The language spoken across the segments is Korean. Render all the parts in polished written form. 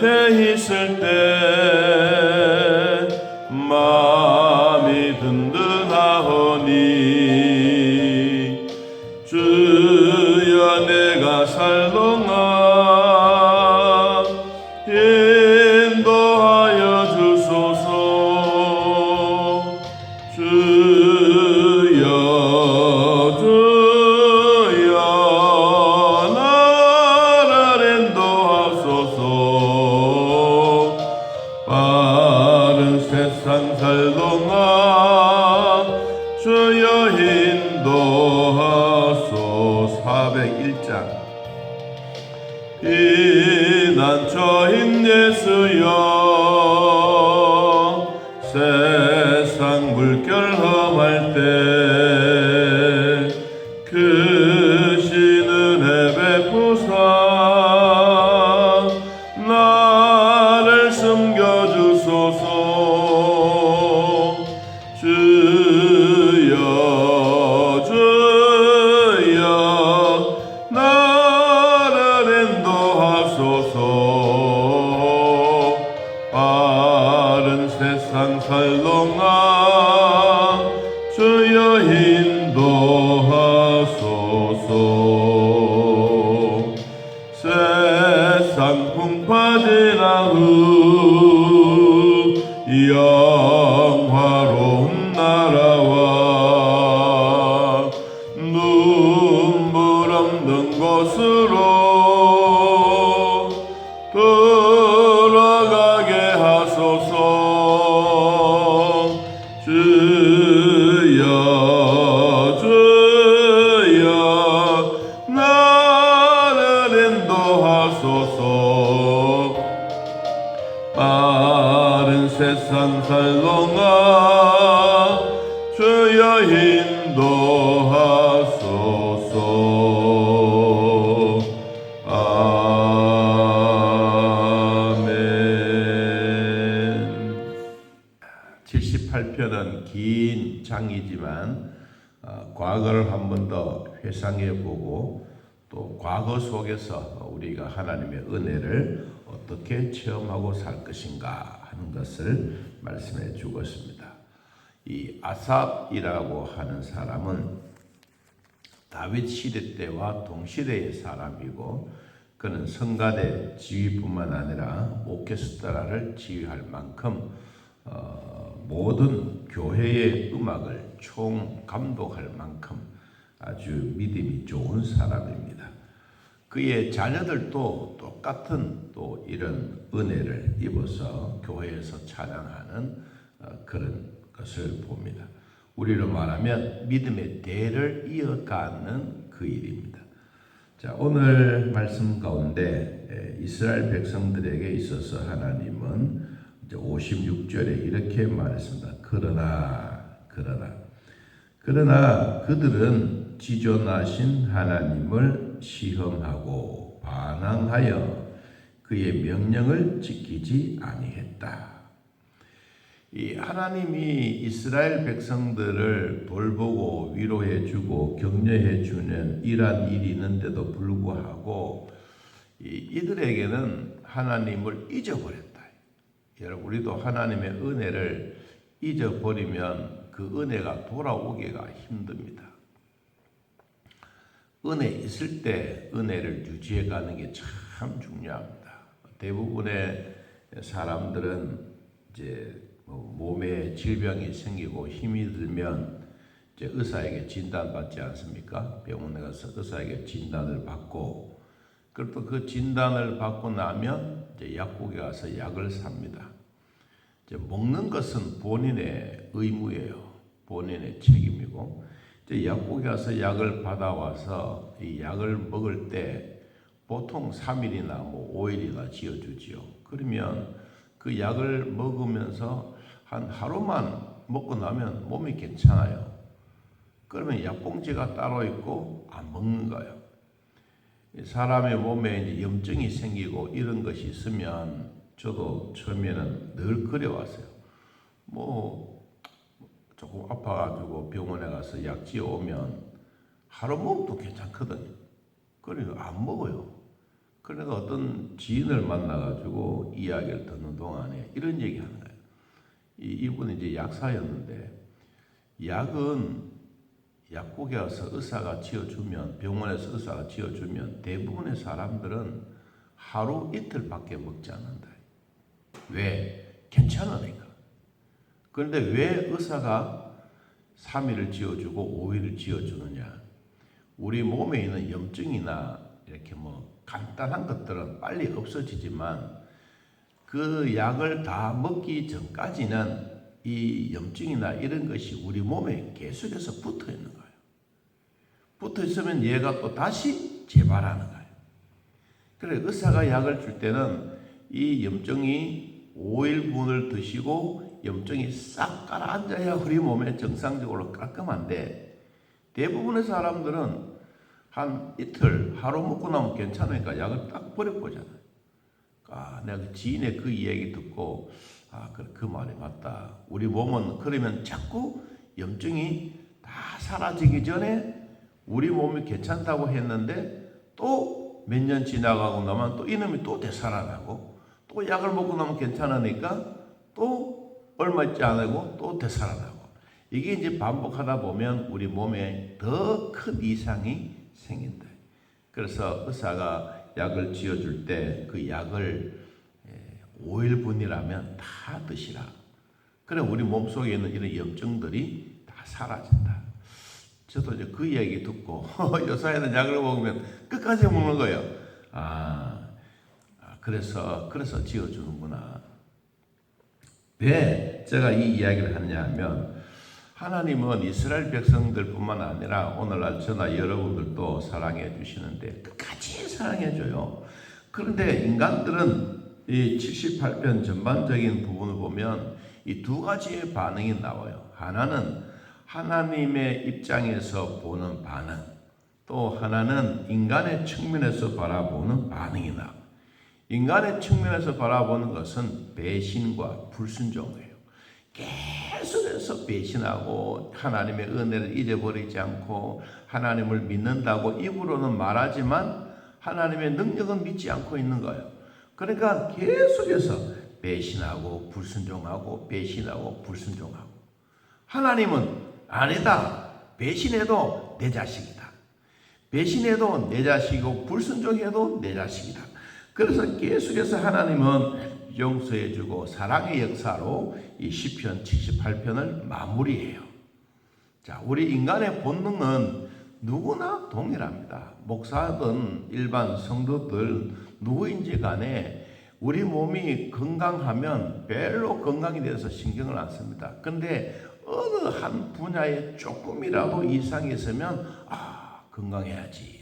곁에 있을 때 마음이 든든하오니 주여 내가 살롱아 인도하여 주소서. 주여 나를 인도하소서. 빠른 세상 살동아 주여 인도하소서. 401장 피난처인 예수여 세상 물결 험할 때 크신 은혜 베푸사 나를 숨겨주소서. 주여 나를 인도하소서. 빠른 세상 살롱아 주여 인도하소서. 세상 풍파 지나 후 영화로운 나라와 눈물 없는 곳으로 돌아가게 하소서. 주여 나를 인도하소서. 빠른 세상 살롱아 주여 인도하소서. 아멘. 78편은 긴 장이지만 과거를 한 번 더 회상해 보고 또 과거 속에서 우리가 하나님의 은혜를 어떻게 체험하고 살 것인가 하는 것을 말씀해 주었습니다. 이 아삽이라고 하는 사람은 다윗 시대 때와 동시대의 사람이고 그는 성가대 지휘뿐만 아니라 오케스트라를 지휘할 만큼 모든 교회의 음악을 총감독할 만큼 아주 믿음이 좋은 사람입니다. 그의 자녀들도 똑같은 또 이런 은혜를 입어서 교회에서 찬양하는 그런 것을 봅니다. 우리로 말하면 믿음의 대를 이어가는 그 일입니다. 자, 오늘 말씀 가운데 이스라엘 백성들에게 있어서 하나님은 이제 56절에 이렇게 말했습니다. 그러나 그들은 지존하신 하나님을 시험하고 반항하여 그의 명령을 지키지 아니했다. 이 하나님이 이스라엘 백성들을 돌보고 위로해주고 격려해주는 이러한 일이 있는데도 불구하고 이들에게는 하나님을 잊어버렸다. 여러분, 우리도 하나님의 은혜를 잊어버리면 그 은혜가 돌아오기가 힘듭니다. 은혜 있을 때 은혜를 유지해 가는 게 참 중요합니다. 대부분의 사람들은 이제 몸에 질병이 생기고 힘이 들면 이제 의사에게 진단받지 않습니까? 병원에 가서 의사에게 진단을 받고 그리고 그 진단을 받고 나면 이제 약국에 가서 약을 삽니다. 이제 먹는 것은 본인의 의무예요. 본인의 책임이고 이제 약국에 가서 약을 받아와서 이 약을 먹을 때 보통 3일이나 5일이나 지어주지요. 그러면 그 약을 먹으면서 한 하루만 먹고 나면 몸이 괜찮아요. 그러면 약봉지가 따로 있고 안 먹는 거예요. 사람의 몸에 이제 염증이 생기고 이런 것이 있으면 저도 처음에는 늘 그래왔어요. 조금 아파가지고 병원에 가서 약 지어오면 하루 먹어도 괜찮거든요. 그래서 안 먹어요. 그러니까 어떤 지인을 만나가지고 이야기를 듣는 동안에 이런 얘기하는 거예요. 이분이 이제 약사였는데 약은 약국에 와서 의사가 지어주면, 병원에서 의사가 지어주면 대부분의 사람들은 하루 이틀밖에 먹지 않는다. 왜? 괜찮으니까. 그런데 왜 의사가 3일을 지어주고 5일을 지어주느냐? 우리 몸에 있는 염증이나 이렇게 뭐 간단한 것들은 빨리 없어지지만 그 약을 다 먹기 전까지는 이 염증이나 이런 것이 우리 몸에 계속해서 붙어 있는 거예요. 붙어 있으면 얘가 또 다시 재발하는 거예요. 그래 의사가 약을 줄 때는 이 염증이 5일분을 드시고 염증이 싹 가라앉아야 우리 몸에 정상적으로 깔끔한데 대부분의 사람들은 한 이틀, 하루 먹고 나면 괜찮으니까 약을 딱 버려보잖아요. 내가 지인의 그 이야기 듣고 그 말이 맞다. 우리 몸은 그러면 자꾸 염증이 다 사라지기 전에 우리 몸이 괜찮다고 했는데 또 몇 년 지나가고 나면 또 이놈이 또 되살아나고 또 약을 먹고 나면 괜찮으니까 또 얼마 있지 않고 또 되살아나고 이게 이제 반복하다 보면 우리 몸에 더 큰 이상이 생긴다. 그래서 의사가 약을 지어줄 때 그 약을 5일분이라면 다 드시라. 그래 우리 몸속에 있는 이런 염증들이 다 사라진다. 저도 이제 그 이야기 듣고 요사에는 약을 먹으면 끝까지 먹는 거예요. 그래서 지어주는구나. 왜 제가 이 이야기를 하냐 하면 하나님은 이스라엘 백성들뿐만 아니라 오늘날 저나 여러분들도 사랑해 주시는데 끝까지 사랑해 줘요. 그런데 인간들은 이 78편 전반적인 부분을 보면 이 두 가지의 반응이 나와요. 하나는 하나님의 입장에서 보는 반응, 또 하나는 인간의 측면에서 바라보는 반응이 나와요. 인간의 측면에서 바라보는 것은 배신과 불순종이에요. 계속해서 배신하고 하나님의 은혜를 잊어버리지 않고 하나님을 믿는다고 입으로는 말하지만 하나님의 능력은 믿지 않고 있는 거예요. 그러니까 계속해서 배신하고 불순종하고 배신하고 불순종하고 하나님은 아니다. 배신해도 내 자식이다. 배신해도 내 자식이고 불순종해도 내 자식이다. 그래서 계속해서 하나님은 용서해주고 사랑의 역사로 이 시편 78편을 마무리해요. 자, 우리 인간의 본능은 누구나 동일합니다. 목사든 일반 성도들 누구인지 간에 우리 몸이 건강하면 별로 건강에 대해서 신경을 안 씁니다. 그런데 어느 한 분야에 조금이라도 이상이 있으면 건강해야지.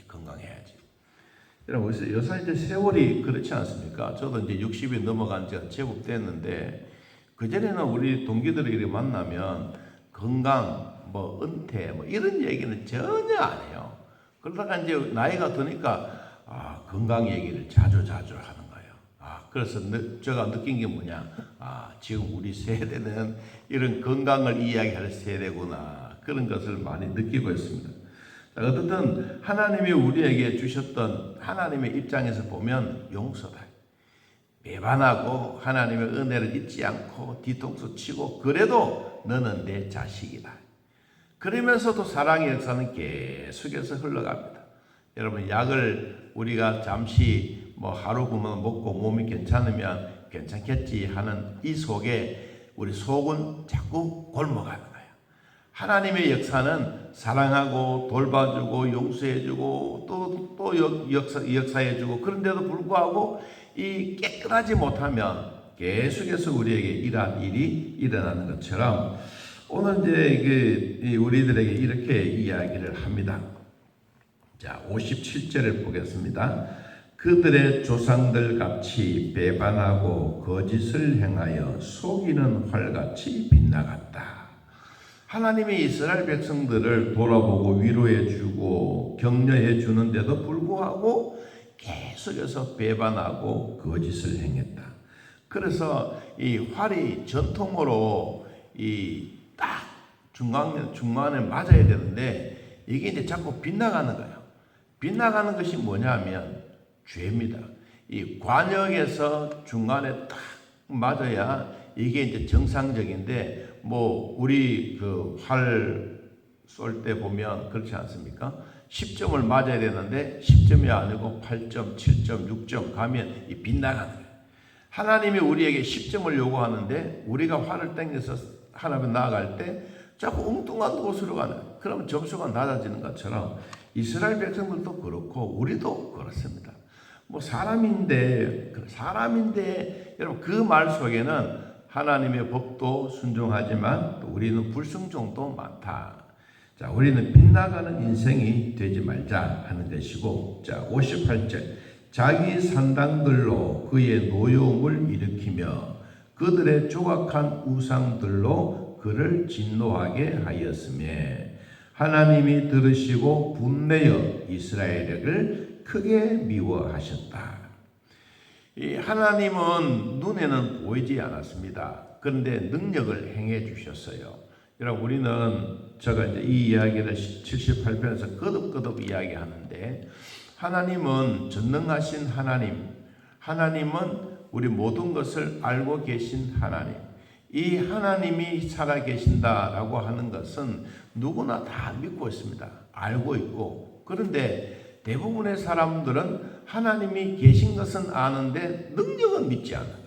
여러분 요새 이제 세월이 그렇지 않습니까? 저도 이제 60이 넘어간 지가 제법 됐는데 그전에는 우리 동기들이 이렇게 만나면 건강, 은퇴, 이런 얘기는 전혀 안 해요. 그러다가 이제 나이가 드니까 건강 얘기를 자주 하는 거예요. 그래서 제가 느낀 게 뭐냐? 지금 우리 세대는 이런 건강을 이야기할 세대구나. 그런 것을 많이 느끼고 있습니다. 어쨌든 하나님이 우리에게 주셨던 하나님의 입장에서 보면 용서다. 배반하고 하나님의 은혜를 잊지 않고 뒤통수 치고 그래도 너는 내 자식이다. 그러면서도 사랑의 역사는 계속해서 흘러갑니다. 여러분 약을 우리가 잠시 하루 먹고 몸이 괜찮으면 괜찮겠지 하는 이 속에 우리 속은 자꾸 곪어가는 거예요. 하나님의 역사는 사랑하고 돌봐주고 용서해주고 또 역사해주고 그런데도 불구하고 이 깨끗하지 못하면 계속해서 우리에게 이러한 일이 일어나는 것처럼 오늘 이제 우리들에게 이렇게 이야기를 합니다. 자, 57절을 보겠습니다. 그들의 조상들 같이 배반하고 거짓을 행하여 속이는 활같이 빗나갔다. 하나님이 이스라엘 백성들을 돌아보고 위로해주고 격려해 주는데도 불구하고 계속해서 배반하고 거짓을 행했다. 그래서 이 활이 전통으로 딱 중간에 맞아야 되는데 이게 이제 자꾸 빗나가는 거예요. 빗나가는 것이 뭐냐면 죄입니다. 이 관역에서 중간에 딱 맞아야 이게 이제 정상적인데, 뭐 우리 그 활 쏠 때 보면 그렇지 않습니까? 10점을 맞아야 되는데 10점이 아니고 8점, 7점, 6점 가면 이 빗나가는 거예요. 하나님이 우리에게 10점을 요구하는데 우리가 활을 땡겨서 하나님 나아갈 때 자꾸 엉뚱한 곳으로 가는, 그러면 점수가 낮아지는 것처럼 이스라엘 백성들도 그렇고 우리도 그렇습니다. 뭐 사람인데 여러분 그 말 속에는 하나님의 법도 순종하지만 또 우리는 불순종도 많다. 자, 우리는 빗나가는 인생이 되지 말자 하는 것이고, 자, 58절. 자기 산당들로 그의 노여움을 일으키며 그들의 조각한 우상들로 그를 진노하게 하였으며 하나님이 들으시고 분내어 이스라엘을 크게 미워하셨다. 이 하나님은 눈에는 보이지 않았습니다. 그런데 능력을 행해 주셨어요. 여러분, 우리는 제가 이제 이 이야기를 78편에서 거듭거듭 이야기하는데, 하나님은 전능하신 하나님은 우리 모든 것을 알고 계신 하나님, 이 하나님이 살아계신다라고 하는 것은 누구나 다 믿고 있습니다. 알고 있고. 그런데 대부분의 사람들은 하나님이 계신 것은 아는데 능력은 믿지 않는 거예요.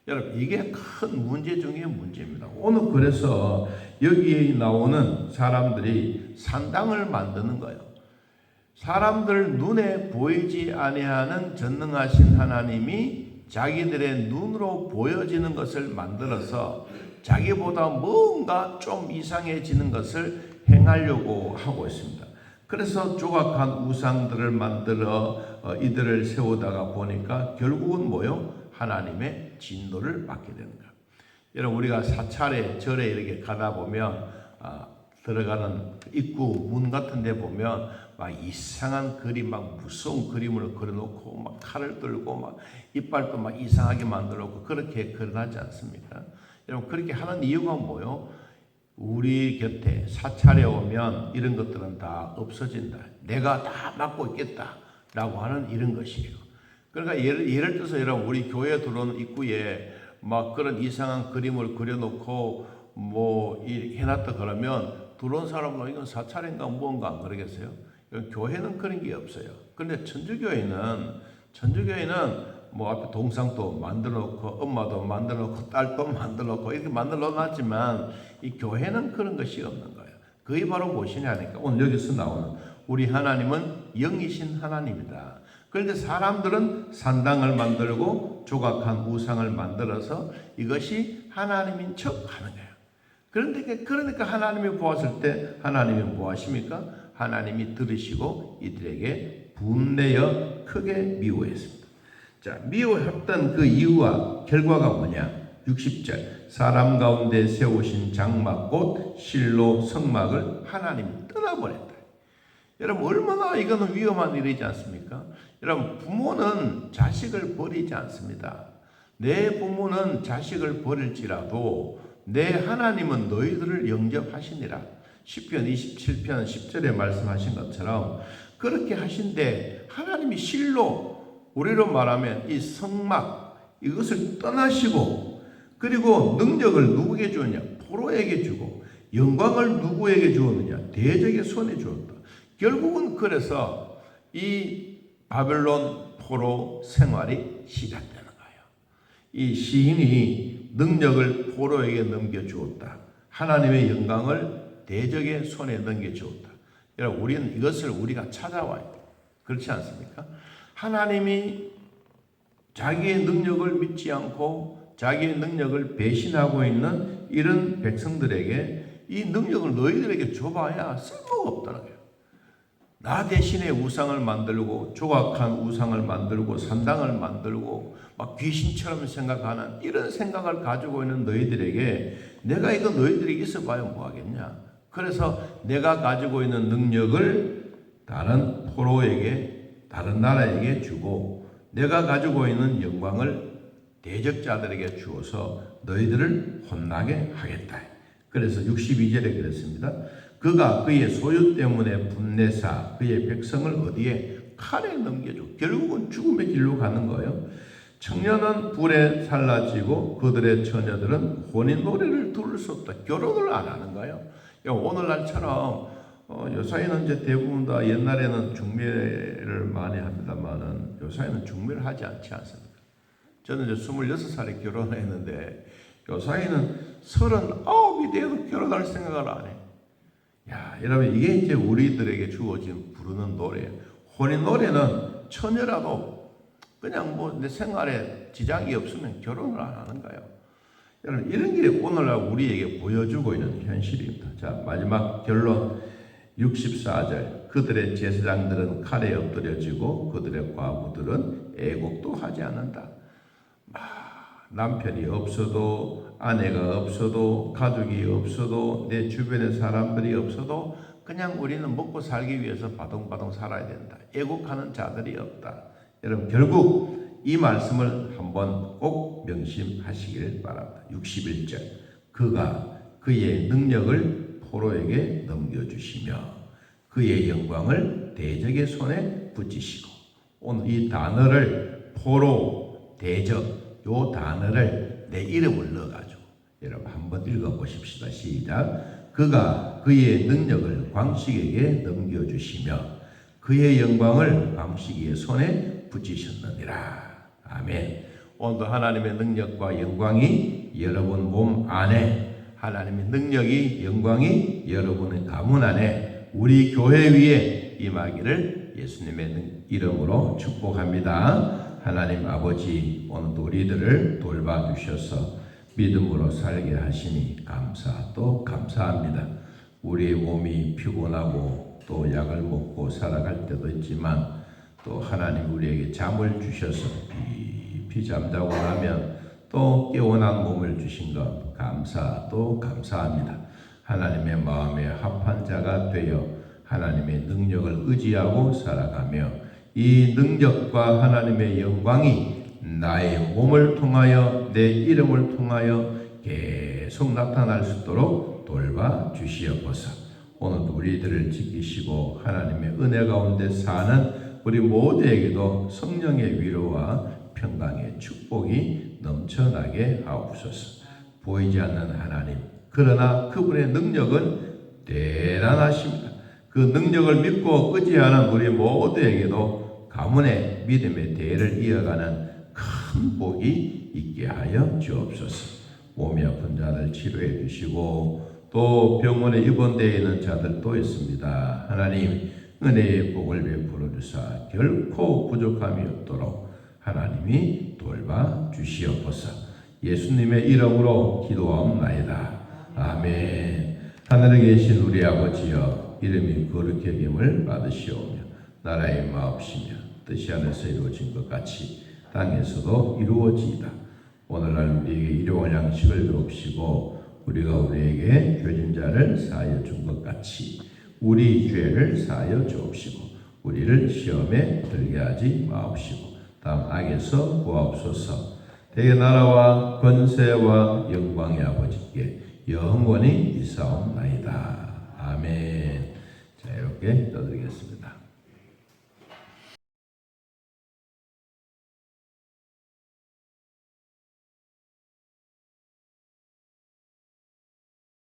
여러분, 이게 큰 문제 중에 문제입니다. 오늘 그래서 여기에 나오는 사람들이 산당을 만드는 거예요. 사람들 눈에 보이지 아니하는 전능하신 하나님이 자기들의 눈으로 보여지는 것을 만들어서 자기보다 뭔가 좀 이상해지는 것을 행하려고 하고 있습니다. 그래서 조각한 우상들을 만들어 이들을 세우다가 보니까 결국은 뭐요? 하나님의 진노를 받게 되는 거예요. 여러분, 우리가 사찰에 절에 이렇게 가다 보면 들어가는 입구 문 같은 데 보면 막 이상한 그림, 막 무서운 그림을 그려놓고 막 칼을 들고 막 이빨도 막 이상하게 만들어놓고 그렇게 그려놨지 않습니까? 여러분, 그렇게 하는 이유가 뭐요? 우리 곁에 사찰에 오면 이런 것들은 다 없어진다. 내가 다 맡고 있겠다라고 하는 이런 것이에요. 그러니까 예를 들어서 여러분, 우리 교회 들어오는 입구에 막 그런 이상한 그림을 그려놓고 뭐 해놨다 그러면 들어온 사람은 이건 사찰인가 뭔가 안 그러겠어요? 교회는 그런 게 없어요. 그런데 천주교회는 뭐 앞에 동상도 만들어 놓고 엄마도 만들어 놓고 딸도 만들어 놓고 이렇게 만들어 놨지만 이 교회는 그런 것이 없는 거예요. 그게 바로 무엇이냐니까 오늘 여기서 나오는 우리 하나님은 영이신 하나님이다. 그런데 사람들은 산당을 만들고 조각한 우상을 만들어서 이것이 하나님인 척 하는 거예요. 그러니까 하나님이 보았을 때 하나님이 뭐 하십니까? 하나님이 들으시고 이들에게 분내어 크게 미워했습니다. 자, 미워했던 그 이유와 결과가 뭐냐? 60절. 사람 가운데 세우신 장막 곧 실로 성막을 하나님이 떠나버렸다. 여러분, 얼마나 이거는 위험한 일이지 않습니까? 여러분, 부모는 자식을 버리지 않습니다. 내 부모는 자식을 버릴지라도 내 하나님은 너희들을 영접하시니라. 시편 27편 10절에 말씀하신 것처럼 그렇게 하신데 하나님이 실로, 우리로 말하면 이 성막 이것을 떠나시고, 그리고 능력을 누구에게 주었냐? 포로에게 주고, 영광을 누구에게 주었느냐? 대적의 손에 주었다. 결국은 그래서 이 바벨론 포로 생활이 시작되는 거예요. 이 시인이 능력을 포로에게 넘겨주었다. 하나님의 영광을 대적의 손에 넘겨주었다. 여러분, 우리는 이것을 우리가 찾아와요. 그렇지 않습니까? 하나님이 자기의 능력을 믿지 않고 자기의 능력을 배신하고 있는 이런 백성들에게 이 능력을 너희들에게 줘봐야 쓸모가 없다는 거예요. 나 대신에 우상을 만들고 조각한 우상을 만들고 산당을 만들고 막 귀신처럼 생각하는 이런 생각을 가지고 있는 너희들에게 내가 이거 너희들이 있어봐야 뭐하겠냐. 그래서 내가 가지고 있는 능력을 다른 포로에게, 다른 나라에게 주고 내가 가지고 있는 영광을 대적자들에게 주어서 너희들을 혼나게 하겠다. 그래서 62절에 그랬습니다. 그가 그의 소유 때문에 분내사 그의 백성을 어디에? 칼에 넘겨주고 결국은 죽음의 길로 가는 거예요. 청년은 불에 살라지고 그들의 처녀들은 혼인 노래를 들을 수 없다. 결혼을 안 하는 거예요. 오늘날처럼 요사이는 이제 대부분 다 옛날에는 중매를 많이 합니다만은 요사이는 중매를 하지 않지 않습니까? 저는 이제 26살에 결혼했는데 요사이는 39이 돼도 결혼할 생각을 안 해. 야, 여러분 이게 이제 우리들에게 주어진 부르는 노래예요. 혼인 노래는 처녀라도 그냥 뭐 내 생활에 지장이 없으면 결혼을 안 하는 거예요. 여러분 이런 게 오늘날 우리에게 보여주고 있는 현실입니다. 자, 마지막 결론 64절 그들의 제사장들은 칼에 엎드려지고 그들의 과부들은 애곡도 하지 않는다. 남편이 없어도 아내가 없어도 가족이 없어도 내 주변의 사람들이 없어도 그냥 우리는 먹고 살기 위해서 바둥바둥 살아야 된다. 애곡하는 자들이 없다. 여러분 결국 이 말씀을 한번 꼭 명심하시길 바랍니다. 61절 그가 그의 능력을 포로에게 넘겨주시며 그의 영광을 대적의 손에 붙이시고 오늘 이 단어를 포로, 대적 요 단어를 내 이름을 넣어가지고 여러분 한번 읽어보십시다. 시작. 그가 그의 능력을 광식에게 넘겨주시며 그의 영광을 광식의 손에 붙이셨느니라. 아멘. 오늘도 하나님의 능력과 영광이 여러분 몸 안에 하나님의 능력이 영광이 여러분의 가문 안에 우리 교회 위에 임하기를 예수님의 이름으로 축복합니다. 하나님 아버지 오늘도 우리들을 돌봐주셔서 믿음으로 살게 하시니 감사 또 감사합니다. 우리의 몸이 피곤하고 또 약을 먹고 살아갈 때도 있지만 또 하나님 우리에게 잠을 주셔서 깊이 잠자고 나면 또 깨어난 몸을 주신 것 감사 또 감사합니다. 하나님의 마음에 합한 자가 되어 하나님의 능력을 의지하고 살아가며 이 능력과 하나님의 영광이 나의 몸을 통하여 내 이름을 통하여 계속 나타날 수 있도록 돌봐 주시옵소서. 오늘도 우리들을 지키시고 하나님의 은혜 가운데 사는 우리 모두에게도 성령의 위로와 평강의 축복이 넘쳐나게 하옵소서. 보이지 않는 하나님 그러나 그분의 능력은 대단하십니다. 그 능력을 믿고 의지하는 우리 모두에게도 가문의 믿음의 대를 이어가는 큰 복이 있게 하여 주옵소서. 몸이 아픈 자들 치료해 주시고 또 병원에 입원되어 있는 자들도 있습니다. 하나님 은혜의 복을 베풀어 주사 결코 부족함이 없도록 하나님이 돌봐 주시옵소서. 예수님의 이름으로 기도하옵나이다. 아멘. 하늘에 계신 우리 아버지여 이름이 거룩히 여김을 받으시오며 나라의 마옵시며 뜻이 하늘에서 이루어진 것 같이 땅에서도 이루어지이다. 오늘날 우리에게 일용할 양식을 주옵시고 우리가 우리에게 죄진 자를 사하여 준 것 같이 우리 죄를 사하여 주옵시고 우리를 시험에 들게 하지 마옵시고 다음 악에서 구하옵소서. 대개 나라와 권세와 영광의 아버지께 영원히 이사옵나이다. 아멘. 자, 이렇게 떠드리겠습니다.